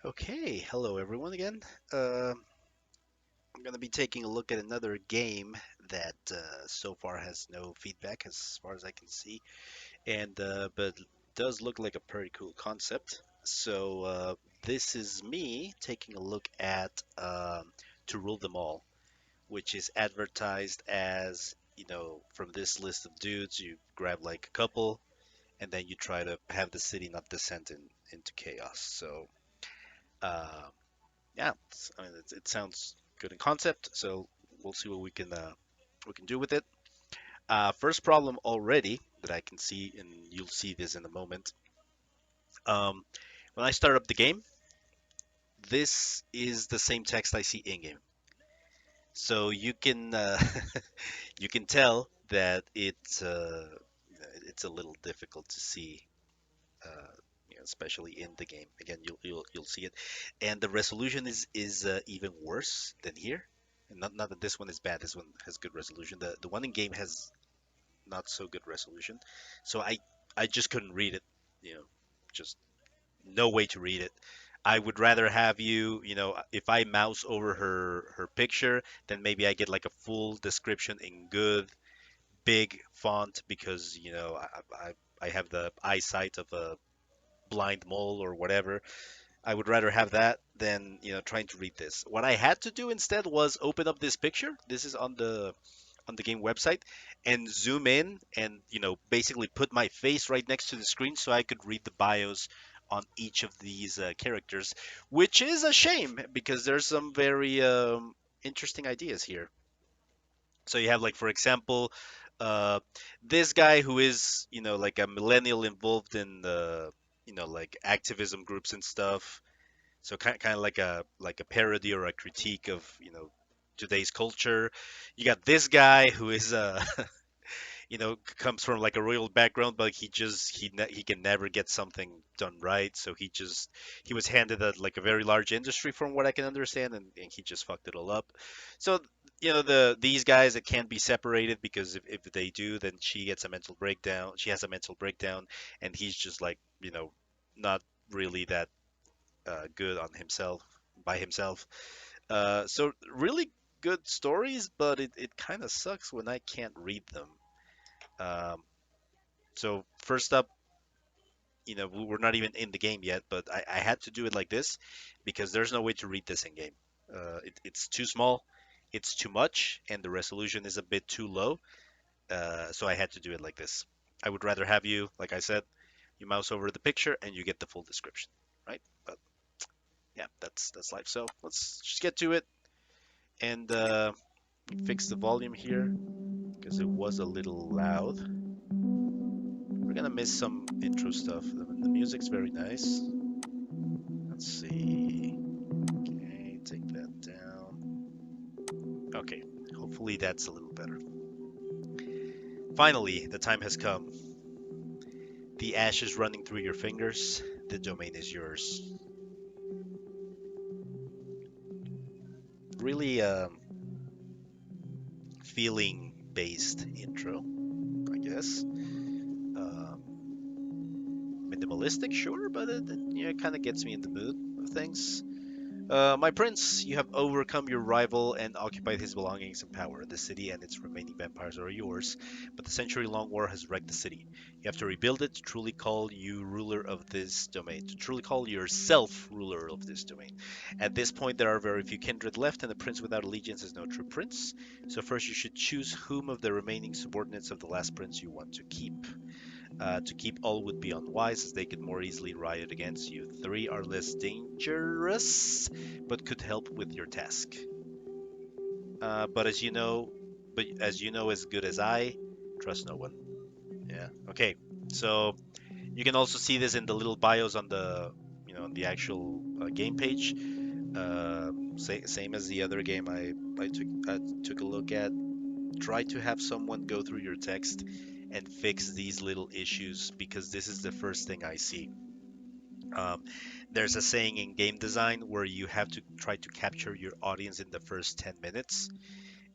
Okay, hello everyone again. I'm gonna be taking a look at another game that so far has no feedback as far as I can see, and but does look like a pretty cool concept. So this is me taking a look at To Rule Them All, which is advertised as, from this list of dudes, you grab like a couple, and then you try to have the city not descend into chaos. So. Uh, yeah, I mean, it sounds good in concept, so we'll see what we can do with it. First problem already that I can see, and you'll see this in a moment. Um, when I start up the game, this is the same text I see in game, so you can you can tell that it's a little difficult to see. Uh, Especially in the game. Again, you'll see it, and the resolution is even worse than here. And not that this one is bad. This one has good resolution. The one in game has not so good resolution. So I just couldn't read it. You know, just no way to read it. I would rather have if I mouse over her picture, then maybe I get like a full description in good big font because I have the eyesight of a blind mole or whatever. I would rather have that than trying to read this. What I had to do instead was open up this picture. This is on the game website, and zoom in and basically put my face right next to the screen so I could read the bios on each of these characters, which is a shame because there's some very interesting ideas here. So you have, like, for example, uh, this guy who is like a millennial involved in the like activism groups and stuff. So kind of like a parody or a critique of today's culture. You got this guy who is comes from like a royal background, but he can never get something done right. So he was handed like a very large industry from what I can understand, and he just fucked it all up. So these guys, it can't be separated because if they do, then she gets a mental breakdown. She has a mental breakdown, and he's just like not really that good on himself by himself. So really good stories, but it kind of sucks when I can't read them. Um, so first up, we're not even in the game yet, but I had to do it like this because there's no way to read this in game. It's too small, it's too much, and the resolution is a bit too low. So I had to do it like this. I would rather have you, like I said, you mouse over the picture and you get the full description, right? But yeah, that's life. So let's just get to it and fix the volume here because it was a little loud. We're gonna miss some intro stuff. The music's very nice. Let's see. Okay, take that down. Okay, hopefully that's a little better. Finally, the time has come. The ash is running through your fingers. The domain is yours. Really feeling based intro, I guess. Minimalistic, sure, but it kind of gets me in the mood of things. My prince, you have overcome your rival and occupied his belongings and power. The city and its remaining vampires are yours, but the century-long war has wrecked the city. You have to rebuild it to truly call you ruler of this domain, to truly call yourself ruler of this domain. At this point, there are very few kindred left, and a prince without allegiance is no true prince. So first, you should choose whom of the remaining subordinates of the last prince you want to keep. To keep all would be unwise, as they could more easily riot against you. Three are less dangerous, but could help with your task. But as you know as good as I, trust no one. Yeah. Okay. So you can also see this in the little bios on the on the actual game page. Same as the other game I took a look at. Try to have someone go through your text and fix these little issues because this is the first thing I see. Um, there's a saying in game design where you have to try to capture your audience in the first 10 minutes.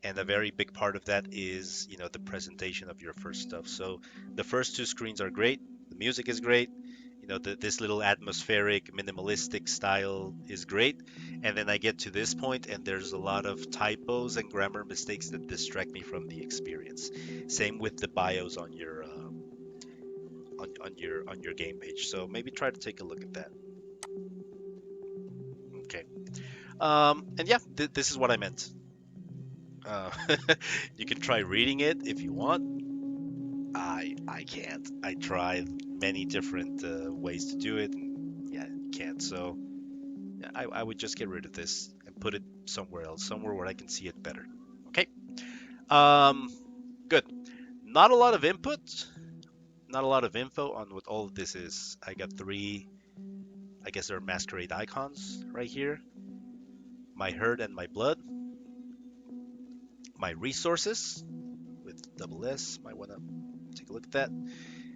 And a very big part of that is, the presentation of your first stuff. So the first two screens are great. The music is great. this little atmospheric minimalistic style is great, and then I get to this point and there's a lot of typos and grammar mistakes that distract me from the experience. Same with the bios on your on your game page, so maybe try to take a look at that. Okay. And yeah, this is what I meant. uh, you can try reading it if you want. I can't. I tried many different ways to do it, and yeah, you can't. So yeah, I would just get rid of this and put it somewhere else, somewhere where I can see it better. Okay. Um, good. Not a lot of input, not a lot of info on what all of this is. I got three, I guess they're masquerade icons right here. My herd and my blood. My resources with double S. Might want to take a look at that.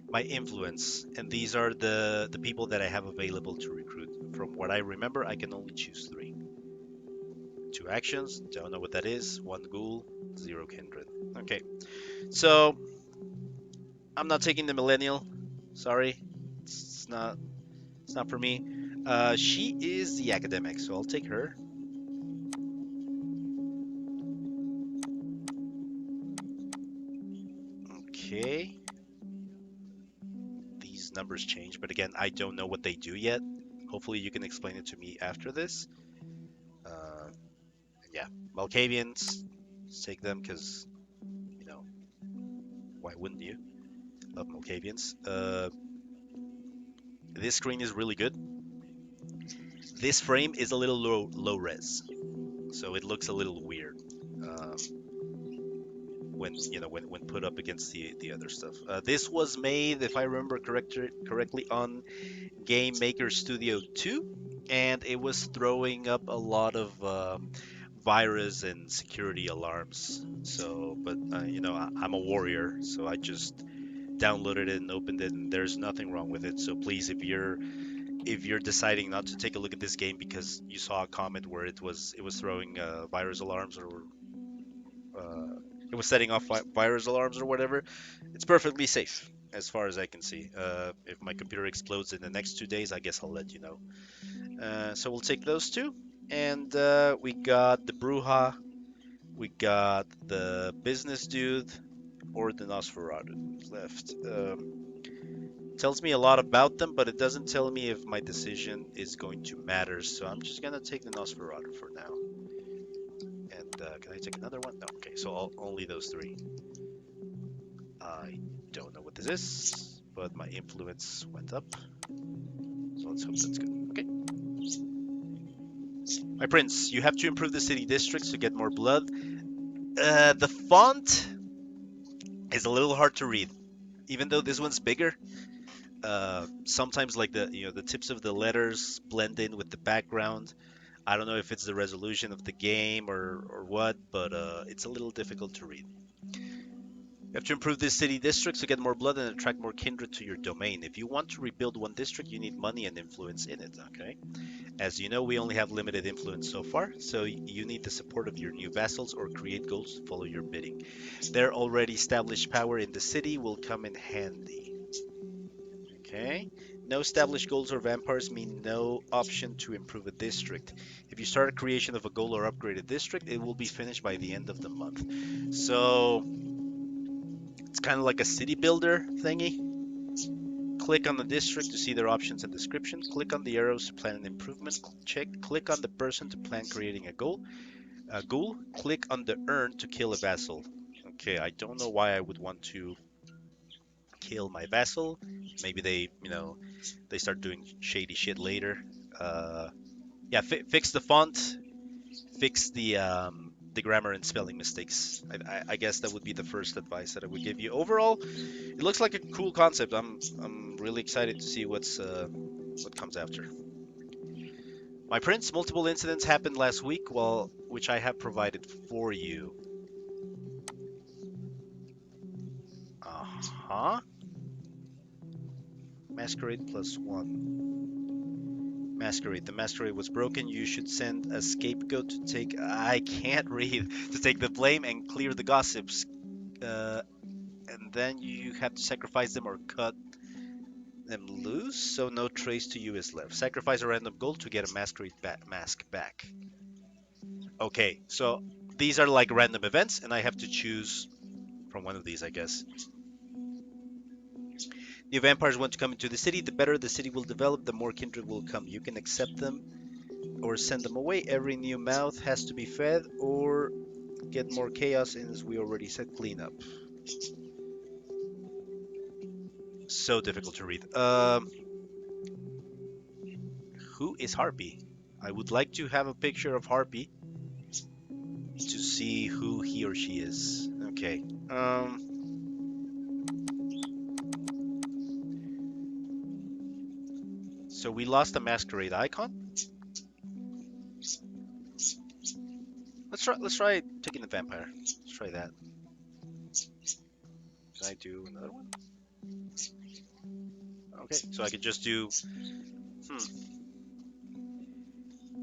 My influence, and these are the people that I have available to recruit. From what I remember, I can only choose three. Two actions, don't know what that is. One ghoul, zero kindred. Okay, so I'm not taking the millennial. Sorry, it's not it's not for me. She is the academic, so I'll take her. Okay, these numbers change, but again, I don't know what they do yet. Hopefully, you can explain it to me after this. Uh, yeah, Malkavians, let's take them because you know why wouldn't you? Love Malkavians. This screen is really good. This frame is a little low res, so it looks a little weird um, when when put up against the other stuff. This was made, if I remember correctly, on Game Maker Studio 2, and it was throwing up a lot of virus and security alarms. So, but I'm a warrior, so I just downloaded it and opened it, and there's nothing wrong with it. So please, if you're deciding not to take a look at this game because you saw a comment where it was throwing virus alarms or uh, it was setting off virus alarms or whatever, it's perfectly safe as far as I can see. If my computer explodes in the next 2 days, I guess I'll let you know. So we'll take those two, and we got the Bruja, we got the business dude, or the Nosferatu left. Tells me a lot about them, but it doesn't tell me if my decision is going to matter. So I'm just gonna take the Nosferatu for now. And can I take another one? No. Okay, so only those three. I don't know what this is, but my influence went up. So let's hope that's good. Okay. My prince, you have to improve the city districts to get more blood. The font is a little hard to read, even though this one's bigger. Sometimes like the tips of the letters blend in with the background. I don't know if it's the resolution of the game or what, but it's a little difficult to read. You have to improve this city districts to get more blood and attract more kindred to your domain. If you want to rebuild one district, you need money and influence in it, okay? As you know, we only have limited influence so far, so you need the support of your new vassals or create goals to follow your bidding. Their already established power in the city will come in handy. Okay. No established goals or vampires mean no option to improve a district. If you start a creation of a goal or upgrade a district, it will be finished by the end of the month. So it's kind of like a city builder thingy. Click on the district to see their options and description. Click on the arrows to plan an improvement. Click on the person to plan creating a goal. A ghoul. Click on the urn to kill a vassal. Okay, I don't know why I would want to kill my vassal. Maybe they start doing shady shit later. Yeah, fix the font, fix the grammar and spelling mistakes. I guess that would be the first advice that I would give you. Overall, it looks like a cool concept. I'm really excited to see what comes after. My prince, multiple incidents happened last week, which I have provided for you. Uh-huh. Masquerade +1. Masquerade. The masquerade was broken. You should send a scapegoat to take. I can't read. To take the blame and clear the gossips. And then you have to sacrifice them or cut. them loose, so no trace to you is left. Sacrifice a random gold to get a masquerade mask back. Okay, so these are like random events, and I have to choose from one of these, I guess. New vampires want to come into the city. The better the city will develop, the more kindred will come. You can accept them or send them away. Every new mouth has to be fed or get more chaos, and as we already said, clean up. So difficult to read. Who is Harpy? I would like to have a picture of Harpy to see who he or she is. Okay. So we lost the masquerade icon. Let's try taking the vampire. Let's try that. Can I do another one? Okay, so I could just do.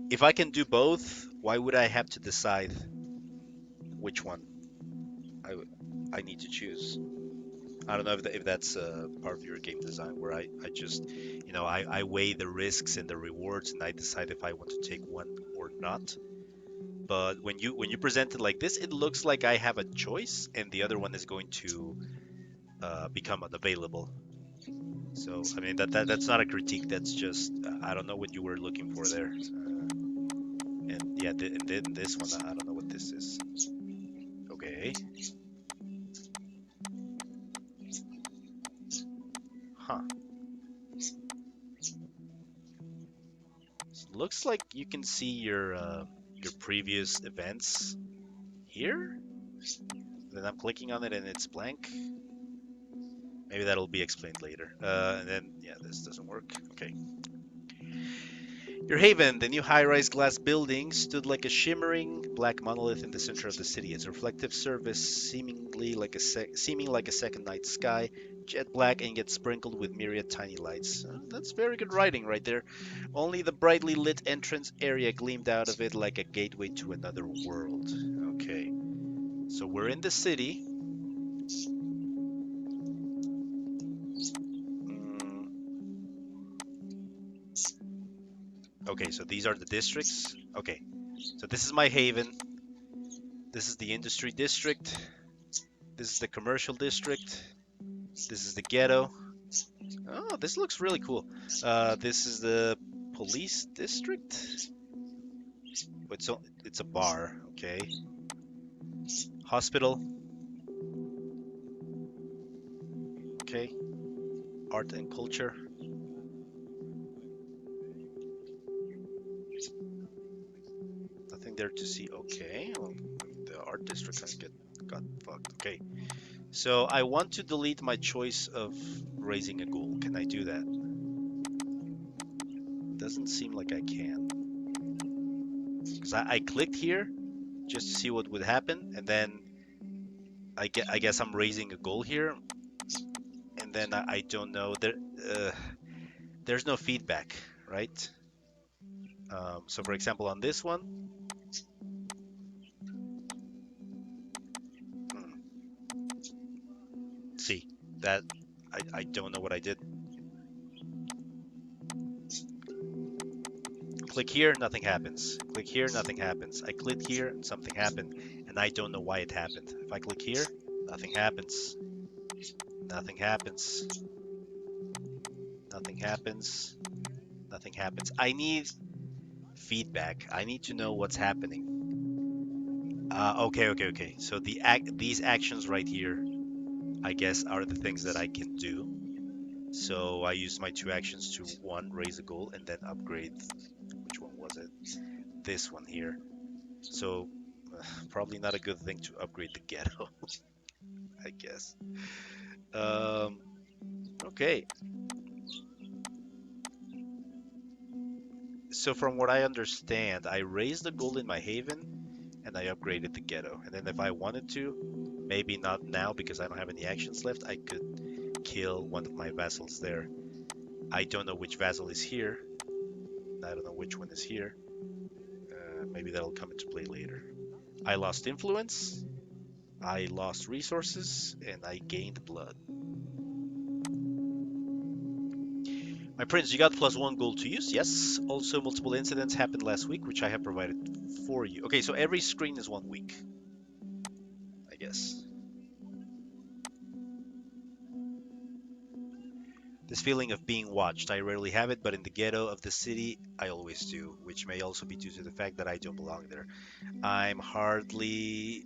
If I can do both, why would I have to decide which one I need to choose? I don't know if that's part of your game design where I just, I weigh the risks and the rewards and I decide if I want to take one or not. But when you present it like this, it looks like I have a choice and the other one is going to become unavailable. So I mean that's not a critique. That's just I don't know what you were looking for there. And yeah, and then this one I don't know what this is. Okay. Huh. So looks like you can see your previous events here. Then I'm clicking on it and it's blank. Maybe that'll be explained later. And then yeah, this doesn't work. Okay. Your haven, the new high-rise glass building, stood like a shimmering black monolith in the center of the city. Its reflective surface seeming like a second night sky, jet black and yet sprinkled with myriad tiny lights. That's very good writing right there. Only the brightly lit entrance area gleamed out of it like a gateway to another world. Okay, so we're in the city. Mm, okay, so these are the districts. Okay, so this is my haven. This is the industry district. This is the commercial district. This is the ghetto. Oh, this looks really cool. This is the police district. It's a bar. Okay. Hospital. Okay. Art and culture. Nothing there to see. Okay. Well, the art district got fucked. Okay. So I want to delete my choice of raising a ghoul. Can I do that? Doesn't seem like I can. Because I clicked here just to see what would happen, and then I guess I'm raising a goal here, and then I don't know. There's no feedback, right? So for example, on this one, hmm, see that I don't know what I did. Click here, nothing happens. Click here, nothing happens. I click here, and something happened, and I don't know why it happened. If I click here, nothing happens. Nothing happens. Nothing happens. Nothing happens. I need feedback. I need to know what's happening. Okay. So these actions right here, I guess, are the things that I can do. So I used my two actions to one, raise a goal, and then upgrade. Which one was it? This one here. So probably not a good thing to upgrade the ghetto, I guess. Um, okay. So from what I understand, I raised the goal in my haven and I upgraded the ghetto. And then if I wanted to, maybe not now because I don't have any actions left, I could kill one of my vassals there. I don't know which vassal is here. I don't know which one is here. Maybe that'll come into play later. I lost influence, I lost resources, and I gained blood. My prince, you got +1 gold to use. Yes. Also, multiple incidents happened last week, which I have provided for you. Okay, so every screen is 1 week, I guess. This feeling of being watched, I rarely have it, but in the ghetto of the city, I always do, which may also be due to the fact that I don't belong there. I'm hardly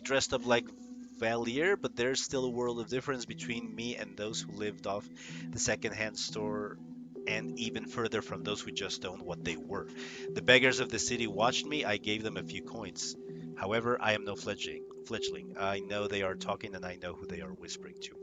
dressed up like Valier, but there's still a world of difference between me and those who lived off the secondhand store, and even further from those who just owned what they were. The beggars of the city watched me. I gave them a few coins. However, I am no fledgling. I know they are talking, and I know who they are whispering to.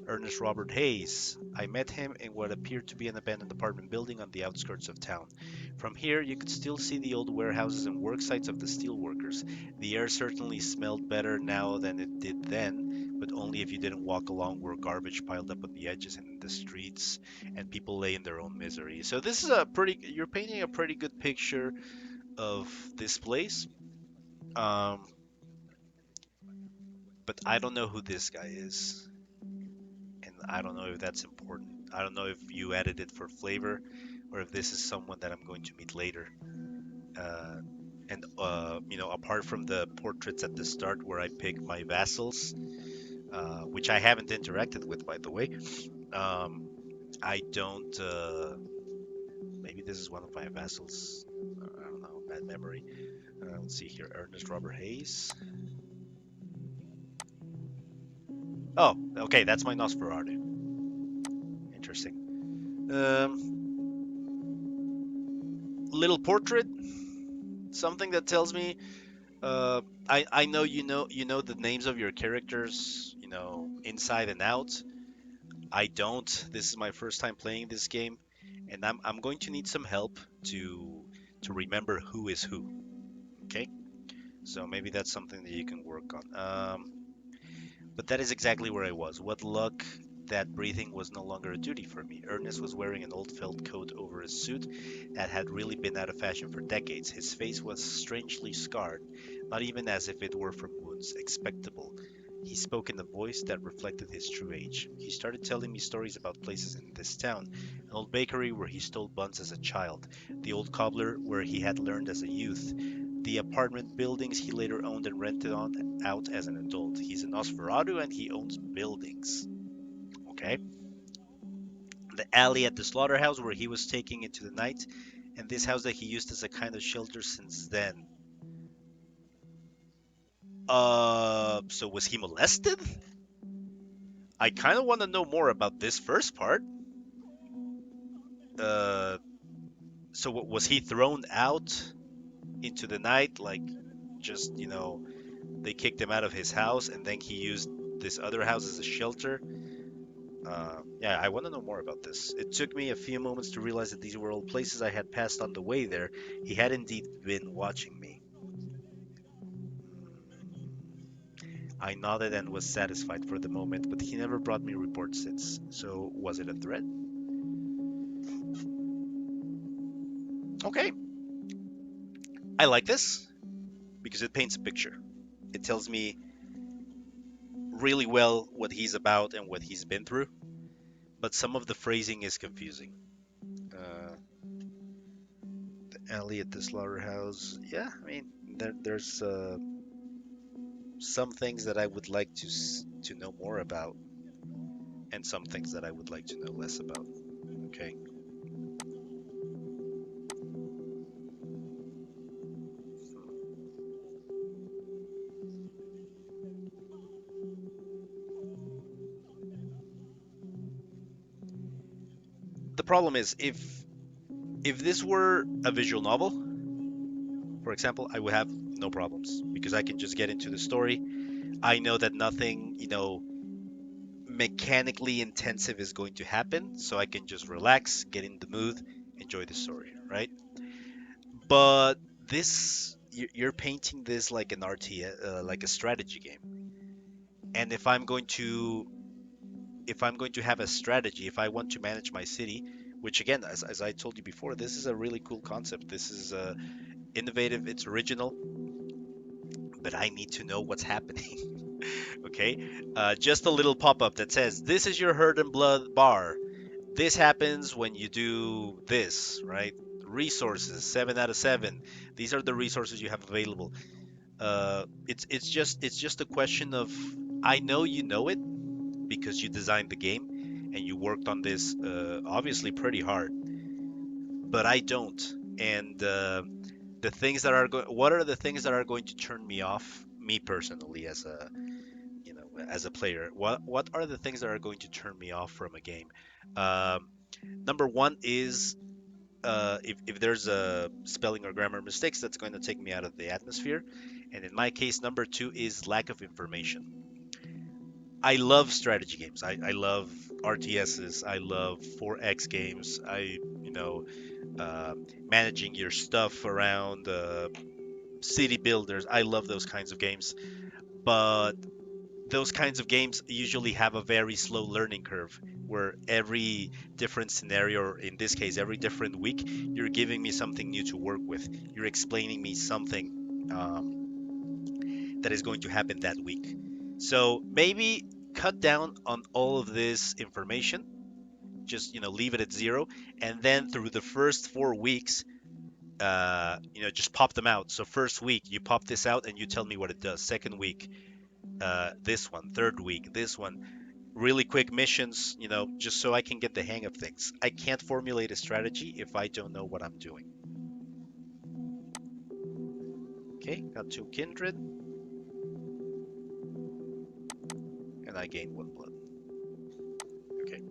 Ernest Robert Hayes. I met him in what appeared to be an abandoned apartment building on the outskirts of town. From here, you could still see the old warehouses and work sites of the steelworkers. The air certainly smelled better now than it did then, but only if you didn't walk along where garbage piled up on the edges and in the streets, and people lay in their own misery. So this is you're painting a pretty good picture of this place. Um, but I don't know who this guy is, and I don't know if that's important. I don't know if you added it for flavor, or if this is someone that I'm going to meet later. Apart from the portraits at the start where I pick my vassals, which I haven't interacted with, by the way, um, I don't. Maybe this is one of my vassals. I don't know. Bad memory. Let's see here. Ernest Robert Hayes. Oh, okay. That's my Nosferatu. Interesting. Little portrait. Something that tells me I know you know the names of your characters, inside and out. I don't. This is my first time playing this game, and I'm going to need some help to remember who is who. Okay, so maybe that's something that you can work on. But that is exactly where I was. What luck that breathing was no longer a duty for me. Ernest was wearing an old felt coat over his suit that had really been out of fashion for decades. His face was strangely scarred, not even as if it were from wounds, expectable. He spoke in a voice that reflected his true age. He started telling me stories about places in this town: an old bakery where he stole buns as a child, the old cobbler where he had learned as a youth, the apartment buildings he later owned and rented out as an adult. He's an Nosferatu and he owns buildings. Okay. The alley at the slaughterhouse where he was taking into the night, and this house that he used as a kind of shelter since then. So was he molested? I kind of want to know more about this first part. Uh, so was he thrown out into the night, like just they kicked him out of his house, and then he used this other house as a shelter? Yeah, I want to know more about this. It took me a few moments to realize that these were all places I had passed on the way there. He had indeed been watching me. I nodded and was satisfied for the moment, but he never brought me reports since. So, was it a threat? Okay, I like this because it paints a picture. It tells me really well what he's about and what he's been through, but some of the phrasing is confusing. Uh, the alley at the slaughterhouse. Yeah, I mean, there's some things that I would like to know more about, and some things that I would like to know less about. Okay. The problem is if this were a visual novel, for example, I would have no problems because I can just get into the story. I know that nothing, mechanically intensive is going to happen, so I can just relax, get in the mood, enjoy the story, right? But this, you're painting this like an like a strategy game. And if I'm going to have a strategy, if I want to manage my city, which again, as I told you before, this is a really cool concept. This is innovative, it's original, but I need to know what's happening. Okay, just a little pop-up that says, "This is your Herd and Blood bar. This happens when you do this, right? Resources, 7 out of 7. These are the resources you have available. It's just a question of, I know you know it because you designed the game and you worked on this obviously pretty hard, but I don't. And the things that are what are the things that are going to turn me off, me personally, as a, as a player? What are the things that are going to turn me off from a game? Um, Number one is, if there's a spelling or grammar mistakes, that's going to take me out of the atmosphere. And in my case, number two is lack of information. I love strategy games. I love RTSs. I love 4X games. Uh, Managing your stuff around city builders. I love those kinds of games. But those kinds of games usually have a very slow learning curve where every different scenario, or in this case, every different week, you're giving me something new to work with. You're explaining me something that is going to happen that week. So maybe cut down on all of this information, just leave it at zero, and then through the first 4 weeks, just pop them out. So first week you pop this out and you tell me what it does. Second week, this one. Third week, this one. Really quick missions, just so I can get the hang of things. I can't formulate a strategy if I don't know what I'm doing. Okay, got 2 kindred, and I gain 1 blood. Okay,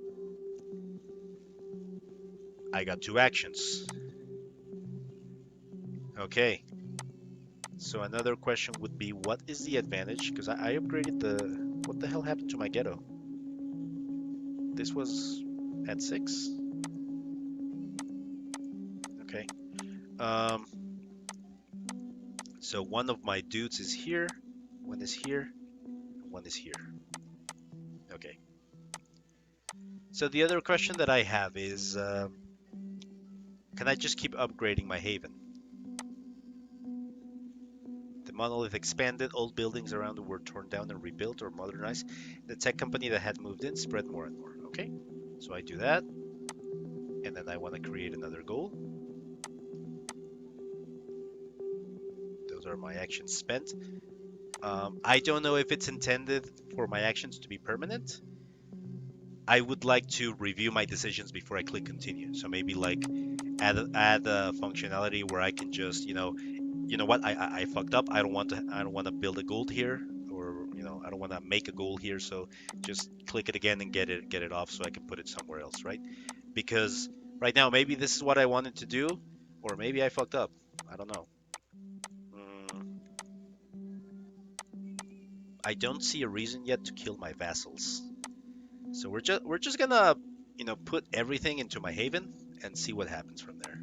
I got 2 actions. Okay, so another question would be, what is the advantage? Because I upgraded the... What the hell happened to my ghetto? This was at 6? Okay. Um, so one of my dudes is here, one is here, one is here. Okay. So the other question that I have is, can I just keep upgrading my haven? The monolith expanded, old buildings around it were torn down and rebuilt or modernized. The tech company that had moved in spread more and more. Okay, so I do that, and then I want to create another goal. Those are my actions spent. I don't know if it's intended for my actions to be permanent. I would like to review my decisions before I click continue. So maybe like add a functionality where I can just, what, I fucked up. I don't want to build a gold here, or I don't want to make a goal here. So just click it again and get it off so I can put it somewhere else, right? Because right now maybe this is what I wanted to do, or maybe I fucked up. I don't know. Mm, I don't see a reason yet to kill my vassals. So we're just gonna put everything into my haven and see what happens from there.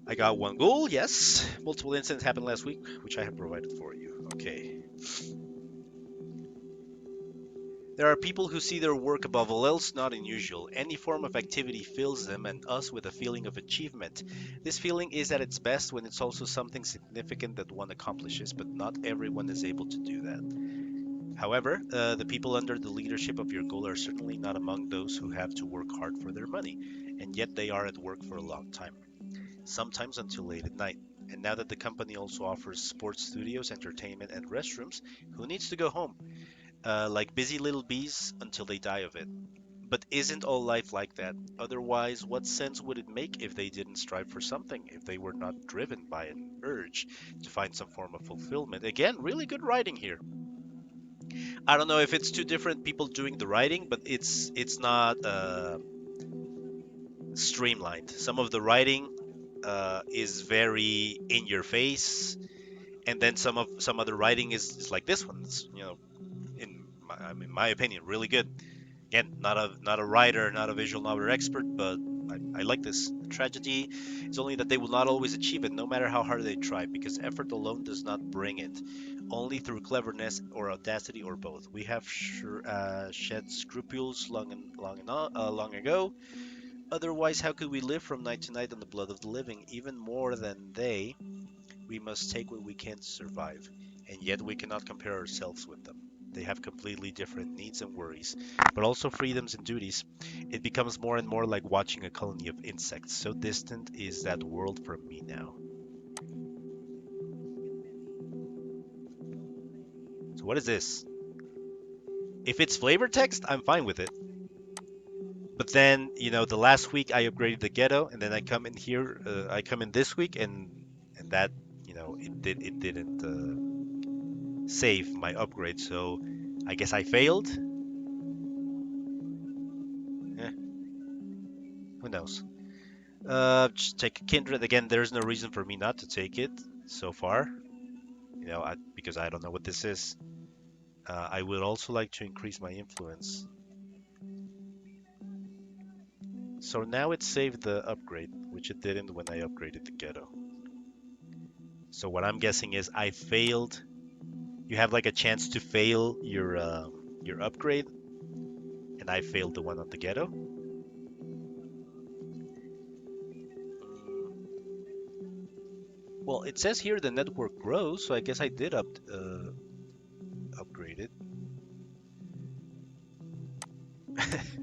I got 1 goal, yes. Multiple incidents happened last week, which I have provided for you. Okay. There are people who see their work above all else, not unusual. Any form of activity fills them and us with a feeling of achievement. This feeling is at its best when it's also something significant that one accomplishes, but not everyone is able to do that. However, the people under the leadership of your goal are certainly not among those who have to work hard for their money, and yet they are at work for a long time, sometimes until late at night. And now that the company also offers sports studios, entertainment, and restrooms, who needs to go home? Like busy little bees until they die of it. But isn't all life like that? Otherwise, what sense would it make if they didn't strive for something, if they were not driven by an urge to find some form of fulfillment? Again, really good writing here. I don't know if it's two different people doing the writing, but it's not streamlined. Some of the writing is very in your face, and then some other writing is like this one. It's, in my opinion, really good. Again, not a writer, not a visual novel expert, but I like this. The tragedy is only that they will not always achieve it, no matter how hard they try, because effort alone does not bring it. Only through cleverness or audacity or both. We have shed scruples long ago. Otherwise, how could we live from night to night on the blood of the living? Even more than they, we must take what we can to survive, and yet we cannot compare ourselves with them. They have completely different needs and worries, but also freedoms and duties. It becomes more and more like watching a colony of insects. So distant is that world from me now. So what is this? If it's flavor text, I'm fine with it. But then, the last week I upgraded the ghetto, and then I come in here, I come in this week, and that, it didn't save my upgrade. So I guess I failed. Eh, who knows? Just take a kindred again. There's no reason for me not to take it so far. Because I don't know what this is. I would also like to increase my influence. So now it saved the upgrade, which it didn't when I upgraded the ghetto. So what I'm guessing is I failed. You have like a chance to fail your upgrade, and I failed the one on the ghetto. Well, it says here the network grows, so I guess I did upgrade it.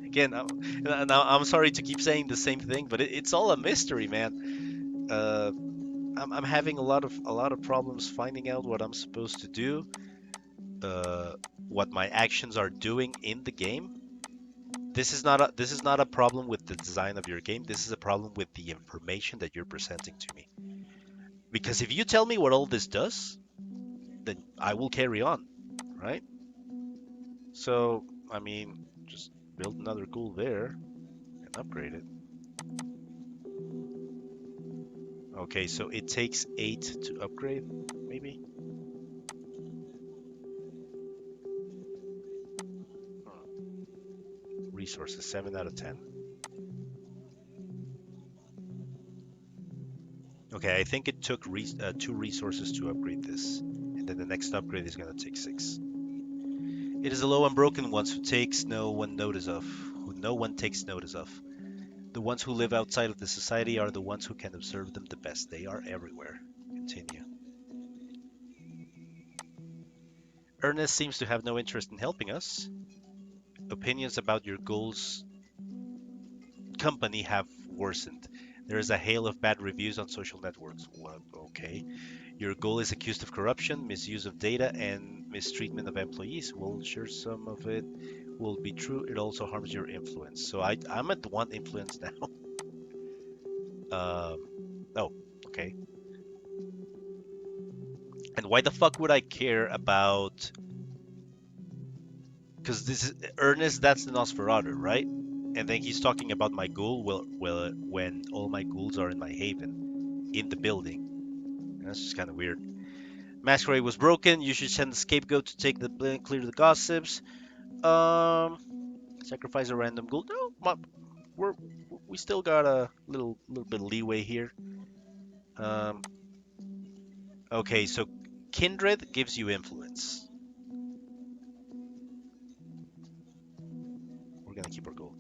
Again, I'm sorry to keep saying the same thing, but it's all a mystery, man. I'm having a lot of problems finding out what I'm supposed to do, uh, what my actions are doing in the game. This is not a problem with the design of your game. This is a problem with the information that you're presenting to me. Because if you tell me what all this does, then I will carry on, right? So, I mean, just build another ghoul there and upgrade it. Okay, so it takes 8 to upgrade, maybe? Resources, 7 out of 10. Okay, I think it took 2 resources to upgrade this. And then the next upgrade is going to take 6. It is the low and broken ones who no one takes notice of. The ones who live outside of the society are the ones who can observe them the best. They are everywhere. Continue. Ernest seems to have no interest in helping us. Opinions about your goals company have worsened. There is a hail of bad reviews on social networks. What? Okay. Your goal is accused of corruption, misuse of data, and mistreatment of employees. Well, sure, some of it will be true. It also harms your influence. So I'm at 1 influence now. Um, oh, okay. And why the fuck would I care about? Because this is Ernest. That's the Nosferatu, right? And then he's talking about my ghoul. Well, when all my ghouls are in my haven, in the building. That's just kind of weird. Masquerade was broken. You should send the scapegoat to take the blame, clear the gossips. Um, sacrifice a random ghoul. No, we're we still got a little bit of leeway here. Um, okay, so kindred gives you influence. We're gonna keep our goal.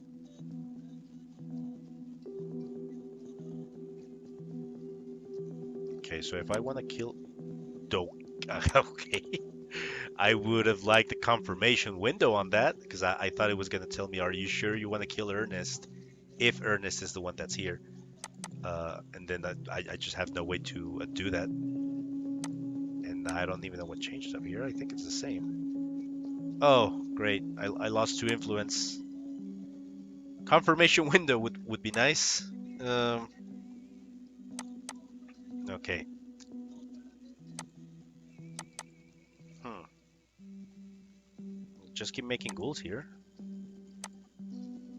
Okay, so if I want to kill, don't. Okay, I would have liked the confirmation window on that because I thought it was gonna tell me, "Are you sure you want to kill Ernest?" If Ernest is the one that's here, and then I just have no way to do that, and I don't even know what changes up here. I think it's the same. Oh, great! I lost 2 influence. Confirmation window would be nice. Um, okay. Hmm. Just keep making ghouls here,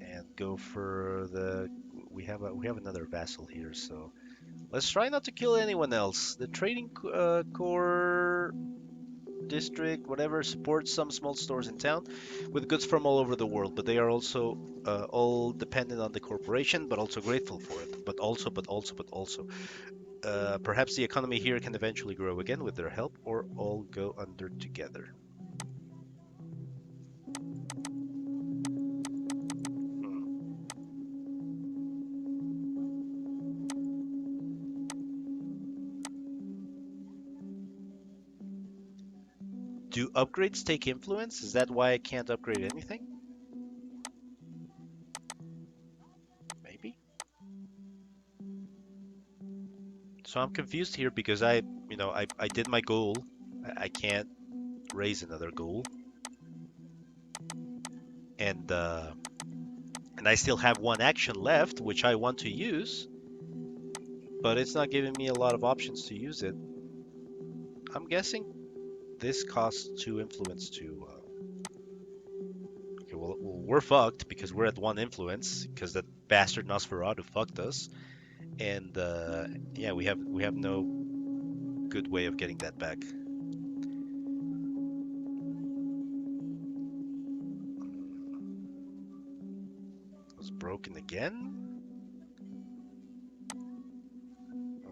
and go for the. We have another vassal here, so let's try not to kill anyone else. The trading core district, whatever, supports some small stores in town with goods from all over the world, but they are also all dependent on the corporation, but also grateful for it. But also, perhaps the economy here can eventually grow again with their help, or all go under together. Hmm. Do upgrades take influence? Is that why I can't upgrade anything? Maybe. So I'm confused here because I did my goal. I can't raise another goal, and I still have one action left, which I want to use, but it's not giving me a lot of options to use it. I'm guessing this costs 2 influence to. Okay, well, we're fucked because we're at 1 influence because that bastard Nosferatu fucked us, and yeah, we have no good way of getting that back. It was broken again.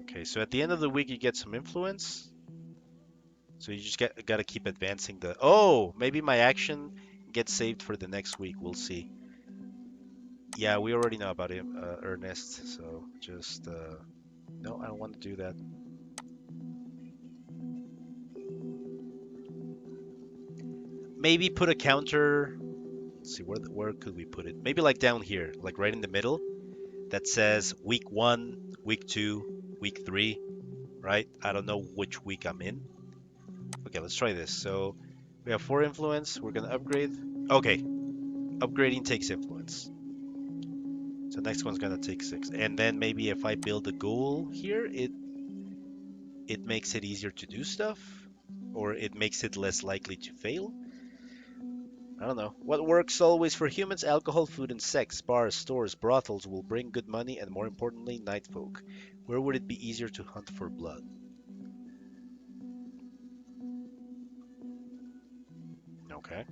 Okay, so at the end of the week you get some influence. So you just gotta keep advancing the. Oh, maybe my action gets saved for the next week. We'll see. Yeah, we already know about him, Ernest. So just no, I don't want to do that. Maybe put a counter. Let's see where could we put it? Maybe like down here, like right in the middle, that says week 1, week 2, week 3. Right? I don't know which week I'm in. Okay, let's try this. So we have 4 influence. We're gonna upgrade. Okay, upgrading takes influence. So next one's gonna take 6. And then maybe if I build a goal here, it makes it easier to do stuff, or it makes it less likely to fail. I don't know. What works always for humans? Alcohol, food, and sex. Bars, stores, brothels will bring good money, and more importantly, night folk. Where would it be easier to hunt for blood? Okay,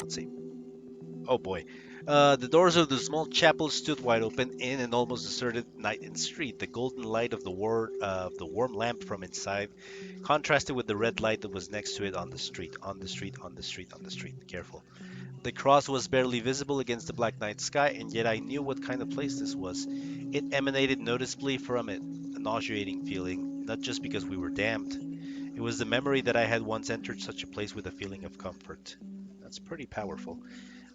let's see. Oh boy. The doors of the small chapel stood wide open in an almost deserted night and street. The golden light of the warm lamp from inside contrasted with the red light that was next to it on the street, on the street, on the street, on the street. Careful. The cross was barely visible against the black night sky, and yet I knew what kind of place this was. It emanated noticeably from it, a nauseating feeling, not just because we were damned. It was the memory that I had once entered such a place with a feeling of comfort. That's pretty powerful.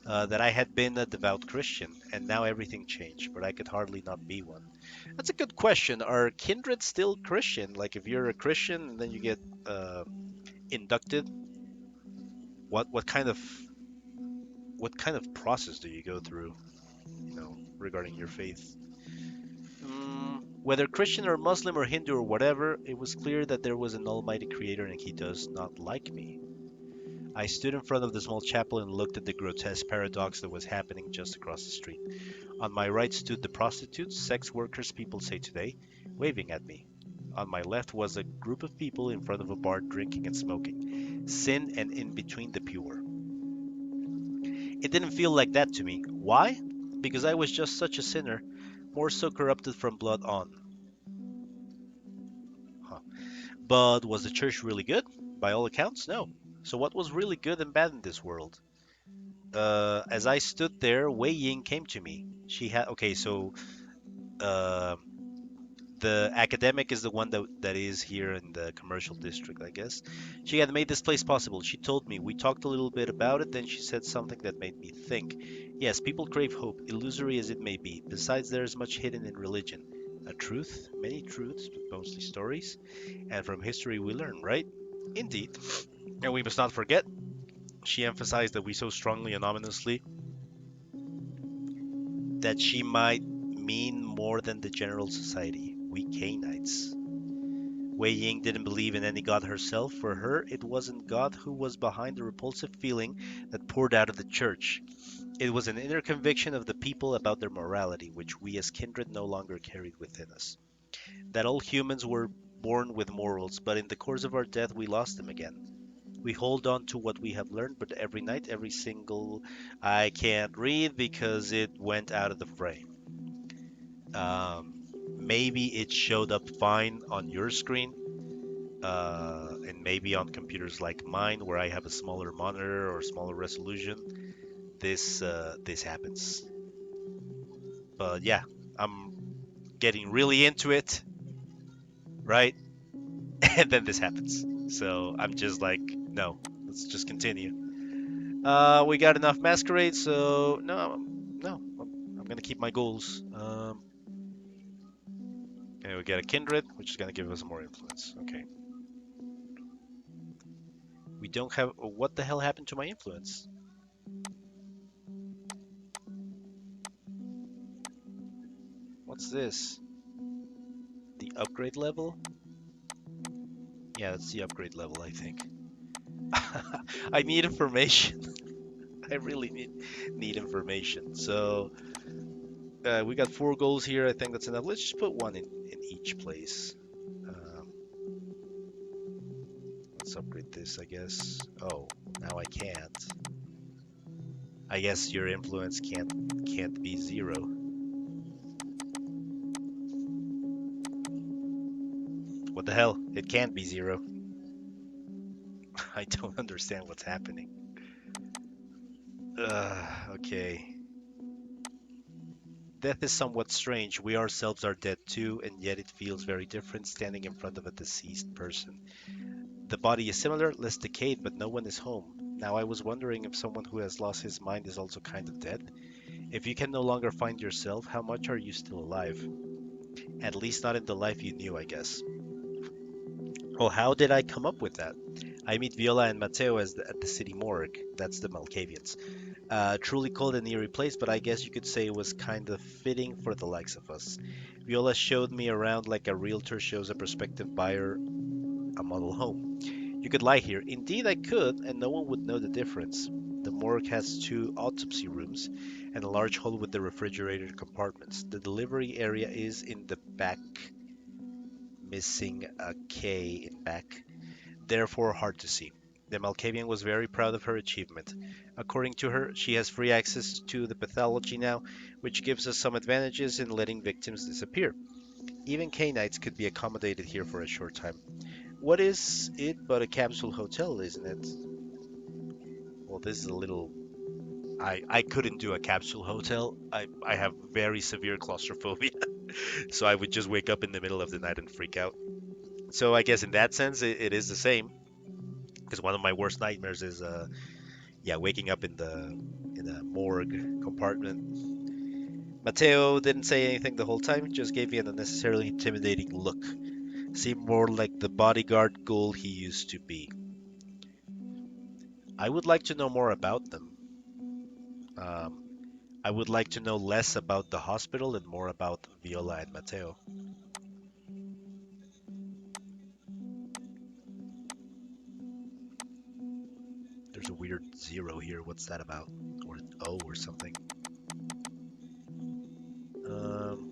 That I had been a devout Christian, and now everything changed, but I could hardly not be one. That's a good question. Are kindred still Christian? Like, if you're a Christian and then you get uh, inducted, what what kind of process do you go through? Regarding your faith. Whether Christian or Muslim or Hindu or whatever, it was clear that there was an almighty creator and he does not like me. I stood in front of the small chapel and looked at the grotesque paradox that was happening just across the street. On my right stood the prostitutes, sex workers people say today, waving at me. On my left was a group of people in front of a bar drinking and smoking. Sin and in between the pure. It didn't feel like that to me. Why? Because I was just such a sinner, more so corrupted from blood on. Huh. But was the church really good? By all accounts, no. So what was really good and bad in this world? As I stood there, Wei Ying came to me. She had okay, so uh, the academic is the one that is here in the commercial district, I guess. She had made this place possible. She told me. We talked a little bit about it, then she said something that made me think. Yes, people crave hope, illusory as it may be. Besides, there is much hidden in religion. A truth, many truths, but mostly stories. And from history we learn, right? Indeed. And we must not forget, she emphasized that we so strongly and ominously that she might mean more than the general society. We Cainites. Wei Ying didn't believe in any god herself. For her, it wasn't God who was behind the repulsive feeling that poured out of the church. It was an inner conviction of the people about their morality, which we as kindred no longer carried within us. That all humans were born with morals, but in the course of our death we lost them again. We hold on to what we have learned, but every night, every single. I can't read because it went out of the frame. Maybe it showed up fine on your screen, and maybe on computers like mine, where I have a smaller monitor or smaller resolution, this happens. But yeah, I'm getting really into it, right? and then this happens. So I'm just like, no, let's just continue. We got enough masquerade, so no, I'm gonna keep my goals. Okay, we get a kindred, which is gonna give us more influence. Okay, we don't have. What the hell happened to my influence? What's this? The upgrade level? Yeah, that's the upgrade level, I think. I need information. I really need information. So we got 4 goals here. I think that's enough. Let's just put one in each place. Um, let's upgrade this, I guess. Oh, now I can't. I guess your influence can't be 0. What the hell? It can't be 0. I don't understand what's happening. Okay. Death is somewhat strange. We ourselves are dead too, and yet it feels very different standing in front of a deceased person. The body is similar, less decayed, but no one is home. Now I was wondering if someone who has lost his mind is also kind of dead. If you can no longer find yourself, how much are you still alive? At least not in the life you knew, I guess. Well, how did I come up with that? I meet Viola and Matteo at the city morgue. That's the Malkavians. Truly cold and eerie place, but I guess you could say it was kind of fitting for the likes of us. Viola showed me around like a realtor shows a prospective buyer a model home. You could lie here. Indeed, I could, and no one would know the difference. The morgue has 2 autopsy rooms and a large hall with the refrigerated compartments. The delivery area is in the back, missing a K in back, therefore hard to see. The Malkavian was very proud of her achievement. According to her, she has free access to the pathology now, which gives us some advantages in letting victims disappear. Even K-Nights could be accommodated here for a short time. What is it but a capsule hotel, isn't it? Well, this is a little. I couldn't do a capsule hotel. I have very severe claustrophobia, so I would just wake up in the middle of the night and freak out. So I guess in that sense, it is the same. Because one of my worst nightmares is, yeah, waking up in a morgue compartment. Mateo didn't say anything the whole time, just gave me an unnecessarily intimidating look. Seemed more like the bodyguard ghoul he used to be. I would like to know more about them. Um, I would like to know less about the hospital and more about Viola and Mateo. There's a weird 0 here. What's that about? Or an O or something. Um,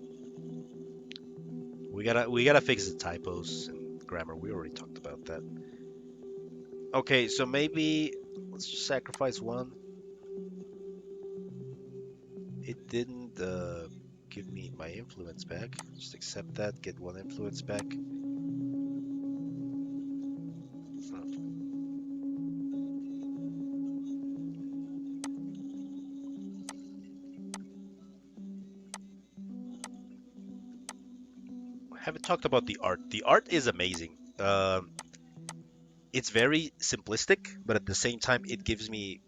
we gotta fix the typos and grammar. We already talked about that. Okay, so maybe let's just sacrifice one. It didn't give me my influence back. Just accept that. Get 1 influence back. I haven't talked about the art. The art is amazing. It's very simplistic, but at the same time, it gives me.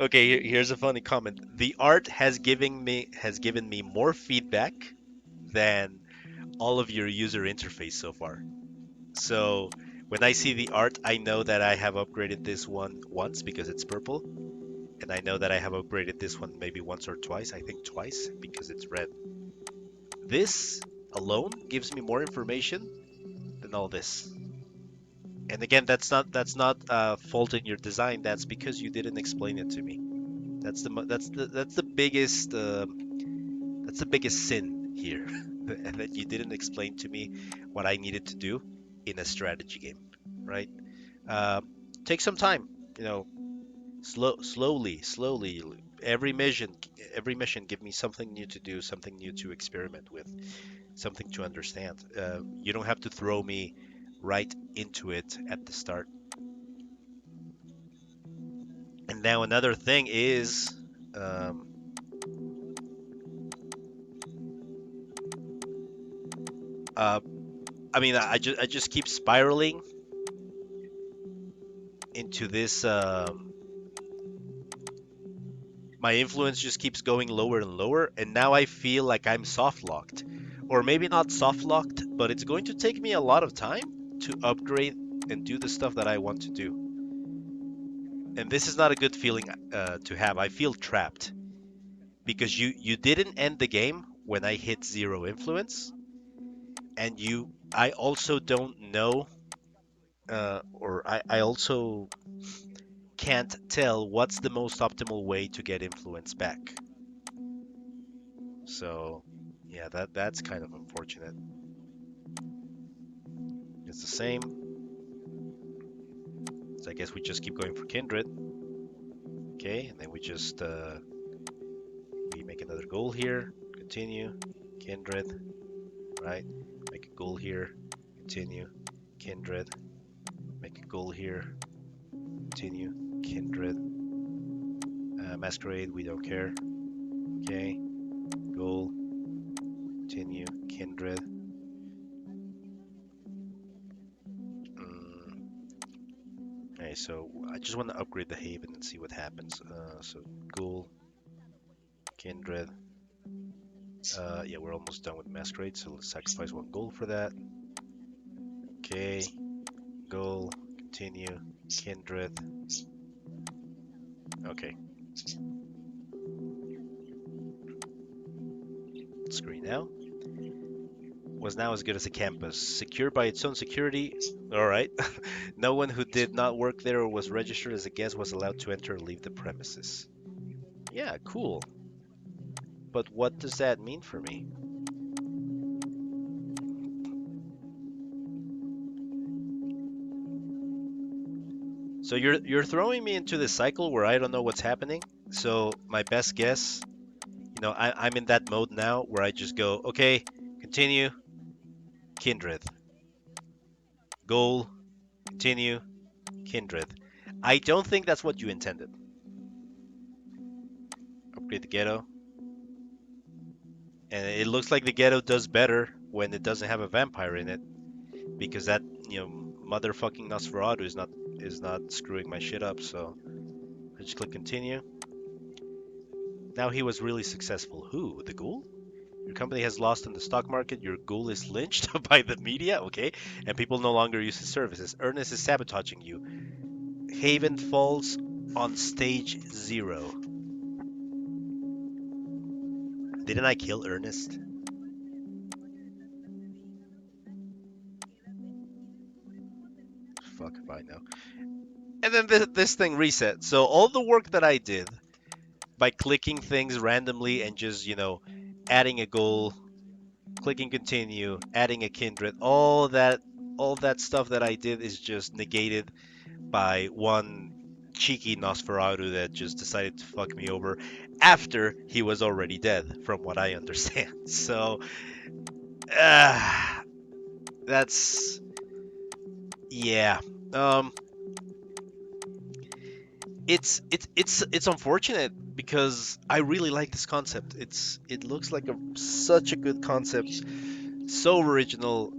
Okay, here's a funny comment. The art has given me more feedback than all of your user interface so far. So when I see the art, I know that I have upgraded this one once because it's purple, and I know that I have upgraded this one maybe once or twice. I think twice because it's red. This alone gives me more information than all this. And again, that's not fault in your design. That's because you didn't explain it to me. That's the biggest sin here, that you didn't explain to me what I needed to do in a strategy game, right? Um, Take some time, you know, slowly. Every mission, every mission, give me something new to do, something new to experiment with, something to understand. You don't have to throw me right into it at the start. And now another thing is, um, uh, I mean, I just keep spiraling into this. My influence just keeps going lower and lower, and now I feel like I'm soft locked, or maybe not soft locked, but it's going to take me a lot of time to upgrade and do the stuff that I want to do. And this is not a good feeling to have. I feel trapped because you didn't end the game when I hit zero influence, and I also don't know, or I also can't tell what's the most optimal way to get influence back. So yeah, that's kind of unfortunate. It's the same. So I guess we just keep going for Kindred. Okay, and then we make another goal here. Continue. Kindred. Right. Make a goal here. Continue. Kindred. Make a goal here. Continue. Kindred. Masquerade. We don't care. Okay. Goal. Continue. Kindred. Okay, so I just want to upgrade the Haven and see what happens. So Ghoul, Kindred. Yeah, we're almost done with Masquerade, so let's sacrifice one gold for that. Okay, Ghoul, continue, Kindred. Okay, screen now. Was now as good as a campus, secured by its own security. All right. No one who did not work there or was registered as a guest was allowed to enter or leave the premises. Yeah, cool. But what does that mean for me? So you're throwing me into this cycle where I don't know what's happening. So my best guess, I'm in that mode now where I just go, okay, continue, Kindred, goal, continue, Kindred. I don't think that's what you intended. Upgrade the ghetto, and it looks like the ghetto does better when it doesn't have a vampire in it, because that motherfucking Nosferatu is not screwing my shit up. So I just click continue. Now he was really successful. Who? The ghoul? Your company has lost in the stock market. Your ghoul is lynched by the media, okay? And people no longer use his services. Ernest is sabotaging you. Haven falls on stage 0. Didn't I kill Ernest? Fuck if I know. And then this thing reset. So all the work that I did by clicking things randomly and just, adding a goal, clicking continue, adding a kindred, all that stuff that I did is just negated by one cheeky Nosferatu that just decided to fuck me over after he was already dead, from what I understand. So, uh, that's yeah. Um, it's unfortunate because I really like this concept. It looks like such a good concept, so original.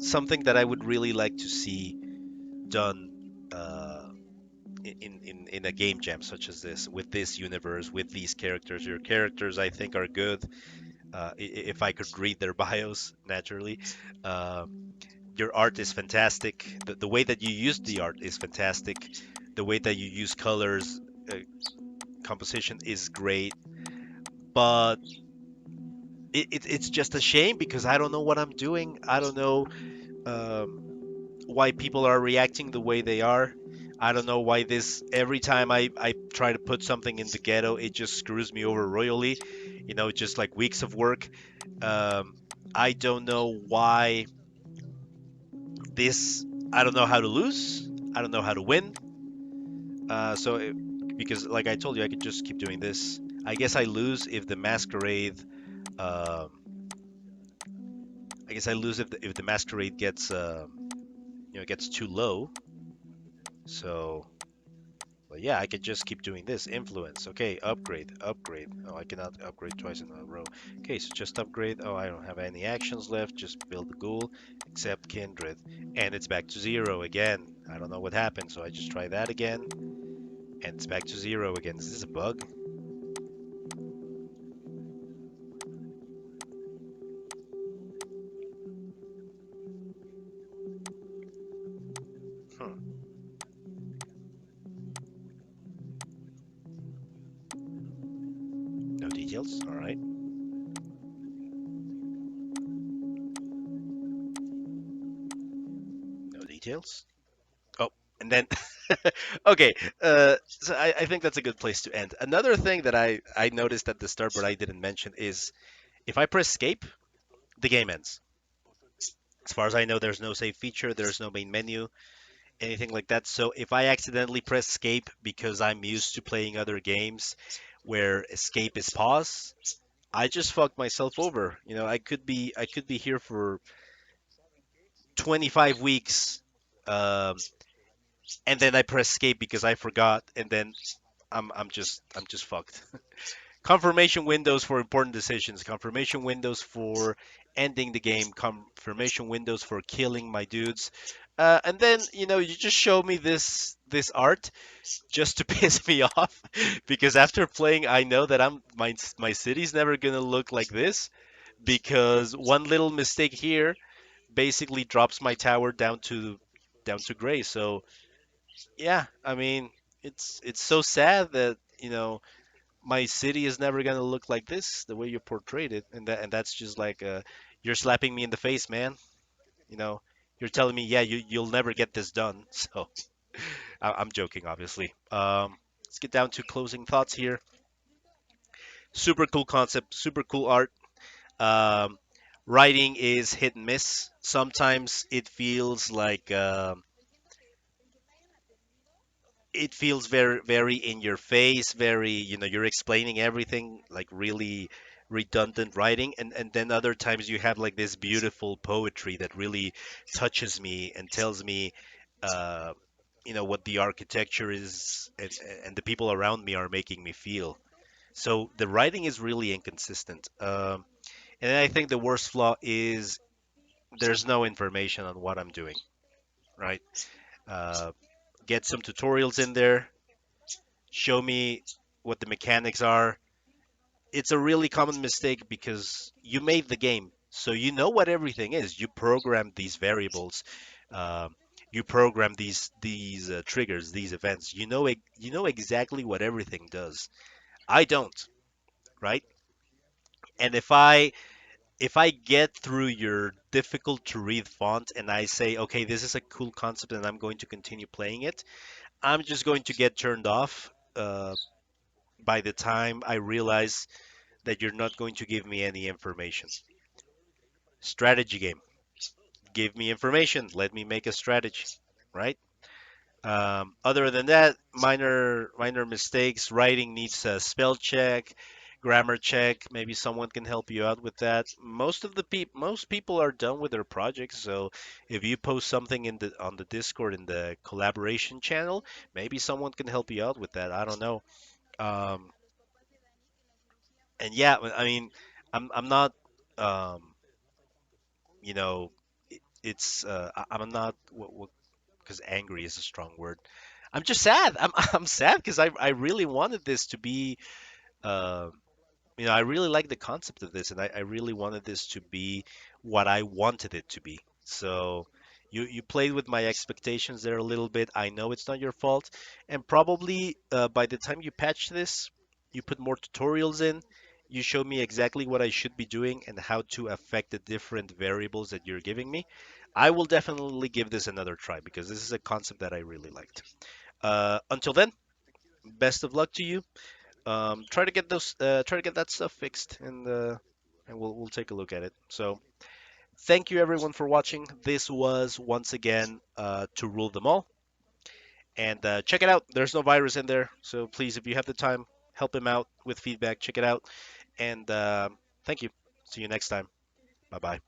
Something that I would really like to see done. In a game jam such as this, with this universe, with these characters. Your characters, I think, are good. If I could read their bios naturally, uh, your art is fantastic. The way that you use the art is fantastic. The way that you use colors, composition is great. But it's just a shame because I don't know what I'm doing. I don't know why people are reacting the way they are. I don't know why this every time I try to put something in the ghetto, it just screws me over royally. Just like weeks of work. Um, I don't know why this. I don't know how to lose. I don't know how to win. Because like I told you, I could just keep doing this. I guess I lose if the masquerade. Um, I guess I lose if the masquerade gets gets too low. So But yeah, I could just keep doing this. Influence. Okay, upgrade, upgrade. Oh, I cannot upgrade twice in a row. Okay, so just upgrade. Oh, I don't have any actions left. Just build the ghoul, accept kindred. And it's back to zero again. I don't know what happened, so I just try that again. And it's back to zero again. Is this a bug? Huh. No details. All right. No details. Oh, and then okay. So I think that's a good place to end. Another thing that I noticed at the start, but I didn't mention, is if I press escape, the game ends. As far as I know, there's no save feature, there's no main menu, anything like that. So if I accidentally press escape because I'm used to playing other games where escape is pause, I just fucked myself over. You know, I could be here for 25 weeks, um, and then I press escape because I forgot, and then I'm just fucked. Confirmation windows for important decisions, confirmation windows for ending the game, confirmation windows for killing my dudes. And then you just show me this art just to piss me off because after playing I know that my city's never gonna look like this because one little mistake here basically drops my tower down to gray. So yeah, I mean it's so sad that my city is never gonna look like this, the way you portrayed it, and that's just like you're slapping me in the face, man. You know, you're telling me, yeah, you'll never get this done. So I'm joking, obviously. Let's get down to closing thoughts here. Super cool concept, super cool art. Um, Writing is hit and miss. Sometimes it feels very very in your face, very you're explaining everything like really redundant writing, and then other times you have like this beautiful poetry that really touches me and tells me uh what the architecture is, and the people around me are making me feel. So the writing is really inconsistent. And I think the worst flaw is there's no information on what I'm doing, right? uh, get some tutorials in there, show me what the mechanics are. It's a really common mistake because you made the game, so you know what everything is. You programmed these variables, um, you program these triggers, these events. You know exactly what everything does. I don't, right? And if I get through your difficult to read font and I say, okay, this is a cool concept and I'm going to continue playing it, I'm just going to get turned off by the time I realize that you're not going to give me any information. Strategy game. Give me information. Let me make a strategy, right? Other than that, minor mistakes. Writing needs a spell check, grammar check. Maybe someone can help you out with that. Most people are done with their projects, so if you post something on the Discord in the collaboration channel, maybe someone can help you out with that. I don't know. Um, and yeah, I mean, I'm not um, you know it's I'm not what because angry is a strong word. I'm just sad. I'm sad because I really wanted this to be uh, I really like the concept of this, and I really wanted this to be what I wanted it to be. So you played with my expectations there a little bit. I know it's not your fault, and probably by the time you patch this, you put more tutorials in. You show me exactly what I should be doing and how to affect the different variables that you're giving me. I will definitely give this another try because this is a concept that I really liked. Until then, best of luck to you. Try to get that stuff fixed, and we'll take a look at it. So thank you everyone for watching. This was once again to rule them all, and check it out. There's no virus in there, so please, if you have the time, help him out with feedback. Check it out, and thank you. See you next time. Bye bye.